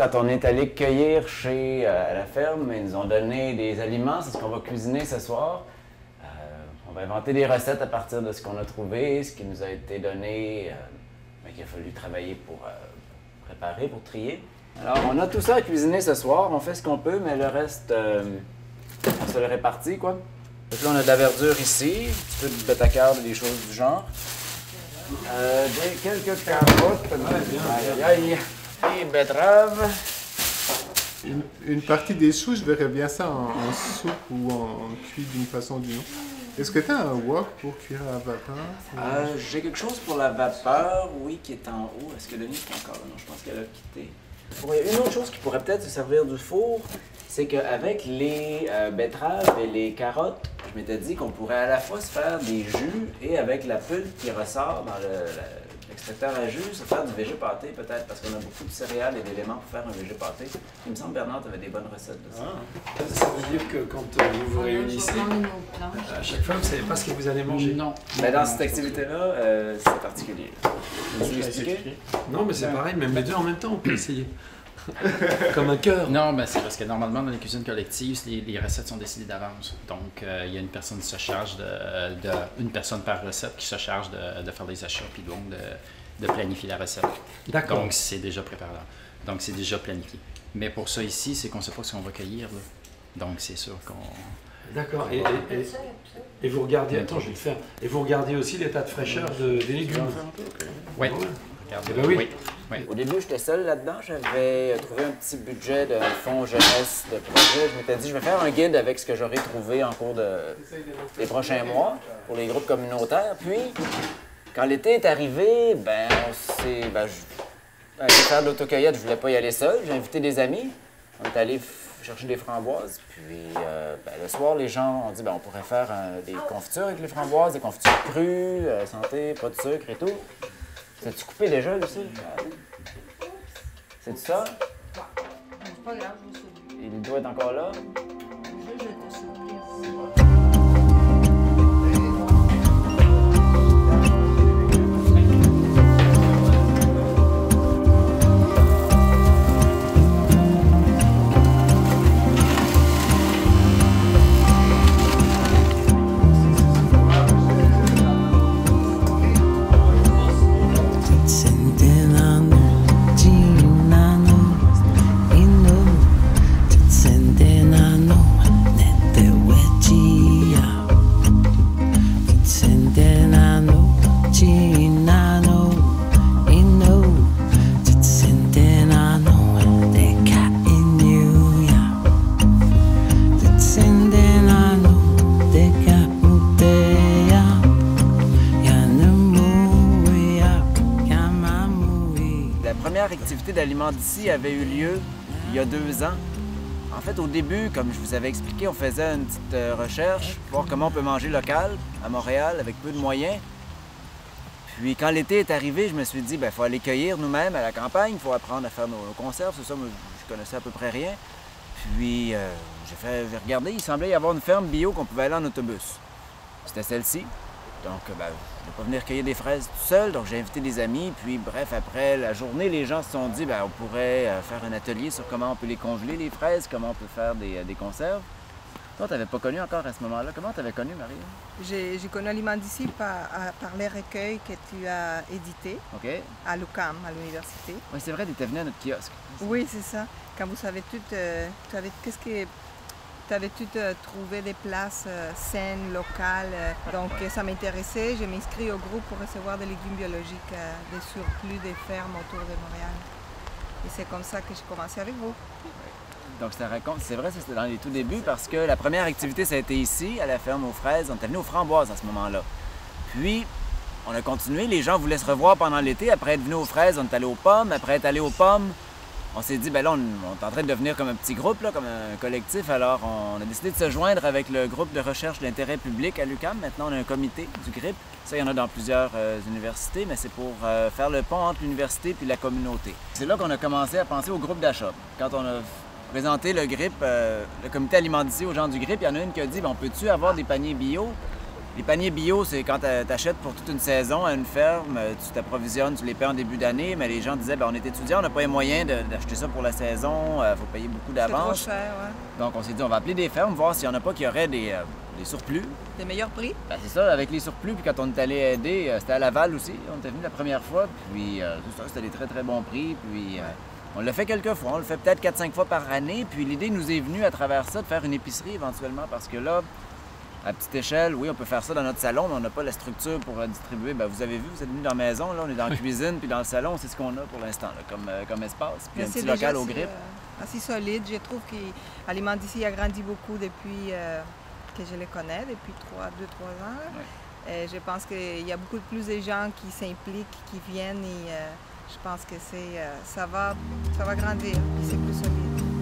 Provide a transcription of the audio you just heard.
quand on est allé cueillir à la ferme, ils nous ont donné des aliments, c'est ce qu'on va cuisiner ce soir. On va inventer des recettes à partir de ce qu'on a trouvé, ce qui nous a été donné, mais qu'il a fallu travailler pour préparer, pour trier. Alors, on a tout ça à cuisiner ce soir, on fait ce qu'on peut, mais le reste, on se le répartit, quoi. Donc là, on a de la verdure ici, un petit peu de bêta-carbe, des choses du genre. Quelques carottes, des betteraves. Une partie des choux, je verrais bien ça en soupe ou en cuit d'une façon ou d'une autre. Est-ce que tu as un wok pour cuire à la vapeur? J'ai quelque chose pour la vapeur, oui, qui est en haut. Est-ce que Denise est encore là? Non, je pense qu'elle a quitté. Une autre chose qui pourrait peut-être se servir du four, c'est qu'avec les betteraves et les carottes, je m'étais dit qu'on pourrait à la fois se faire des jus et avec la pulpe qui ressort dans l'extracteur à jus, se faire du végé pâté peut-être, parce qu'on a beaucoup de céréales et d'éléments pour faire un végé pâté. Il me semble, Bernard, tu avais des bonnes recettes de ça. Ça veut dire que quand vous vous réunissez, à chaque fois, vous ne savez pas ce que vous allez manger. Non. Mais dans cette activité-là, c'est particulier. Vous expliquer? Non, mais c'est pareil, même les deux en même temps, on peut essayer. Comme un cœur. Non, ben c'est parce que normalement, dans les cuisines collectives, les recettes sont décidées d'avance. Donc, il y a une personne qui se charge une personne par recette qui se charge de faire les achats, puis donc de planifier la recette. D'accord. Donc, c'est déjà préparé. Donc, c'est déjà planifié. Mais pour ça ici, c'est qu'on ne sait pas ce qu'on va cueillir, là. Donc, c'est sûr qu'on... D'accord. Et vous regardez... Attends, je vais le faire. Et vous regardez aussi l'état de fraîcheur des légumes. Oui. Eh ben oui. Oui. Au début, j'étais seul là-dedans. J'avais trouvé un petit budget de fonds jeunesse de projet. Je m'étais dit, je vais faire un guide avec ce que j'aurai trouvé en cours des prochains mois pour les groupes communautaires. Puis, quand l'été est arrivé, je vais faire de l'autocueillette. Je voulais pas y aller seul. J'ai invité des amis. On est allé chercher des framboises. Puis, le soir, les gens ont dit, on pourrait faire des confitures avec les framboises, des confitures crues, santé, pas de sucre et tout. T'as-tu coupé déjà, Lucie? C'est ça? C'est pas grave, je vais sauver. Il doit être encore là? Je vais te sauver. L'activité d'Aliments d'ici avait eu lieu il y a 2 ans. En fait, au début, comme je vous avais expliqué, on faisait une petite recherche pour voir comment on peut manger local à Montréal avec peu de moyens. Puis quand l'été est arrivé, je me suis dit, il faut aller cueillir nous-mêmes à la campagne, il faut apprendre à faire nos conserves, c'est ça, moi, je connaissais à peu près rien. Puis j'ai regardé, il semblait y avoir une ferme bio qu'on pouvait aller en autobus. C'était celle-ci. Donc, je ne vais pas venir cueillir des fraises tout seul, donc j'ai invité des amis. Puis, bref, après la journée, les gens se sont dit, on pourrait faire un atelier sur comment on peut les congeler, les fraises, comment on peut faire des conserves. Toi, tu n'avais pas connu encore à ce moment-là. Comment tu avais connu, Marie? J'ai connu Aliments d'ici par les recueils que tu as édités à l'UQAM, à l'université. Oui, c'est vrai, tu étais venu à notre kiosque. Oui, c'est ça. Quand vous savez tout, tu avais tout trouvé des places saines, locales. Donc ça m'intéressait. Je m'inscris au groupe pour recevoir des légumes biologiques, des surplus des fermes autour de Montréal. Et c'est comme ça que j'ai commencé avec vous. Donc ça raconte, c'est vrai, c'était dans les tout débuts parce que la première activité, ça a été ici, à la ferme aux fraises. On était venu aux framboises à ce moment-là. Puis, on a continué. Les gens voulaient se revoir pendant l'été. Après être venu aux fraises, on est allé aux pommes. Après être allé aux pommes, on s'est dit, là, on est en train de devenir comme un petit groupe, là, comme un collectif. Alors, on a décidé de se joindre avec le groupe de recherche d'intérêt public à l'UQAM. Maintenant, on a un comité du GRIP. Ça, il y en a dans plusieurs universités, mais c'est pour faire le pont entre l'université et la communauté. C'est là qu'on a commencé à penser au groupe d'achat. Quand on a présenté le GRIP, le comité alimentaire aux gens du GRIP, il y en a une qui a dit, on peut-tu avoir des paniers bio? Les paniers bio, c'est quand tu achètes pour toute une saison à une ferme, tu t'approvisionnes, tu les paies en début d'année, mais les gens disaient, ben, on est étudiants, on n'a pas les moyens d'acheter ça pour la saison, il faut payer beaucoup C'est trop d'avance. cher, ouais. Donc on s'est dit, on va appeler des fermes, voir s'il n'y en a pas qui auraient des surplus. Des meilleurs prix. Ben, c'est ça, avec les surplus, puis quand on est allé aider, c'était à Laval aussi, on était venu la première fois, puis c'est ça, c'était des très très bons prix, puis on l'a fait quelques fois, on le fait peut-être 4-5 fois par année, puis l'idée nous est venue à travers ça de faire une épicerie éventuellement, parce que là, à petite échelle, oui, on peut faire ça dans notre salon, mais on n'a pas la structure pour distribuer. Ben, vous avez vu, vous êtes venus dans la maison, là, on est dans la cuisine, puis dans le salon, c'est ce qu'on a pour l'instant, comme espace, puis Mais un c'est petit déjà local au grip. assez solide. Je trouve que l'aliment d'ici a grandi beaucoup depuis que je les connais, depuis 2-3 ans. Ouais. Et je pense qu'il y a beaucoup plus de gens qui s'impliquent, qui viennent et je pense que ça va grandir, puis c'est plus solide.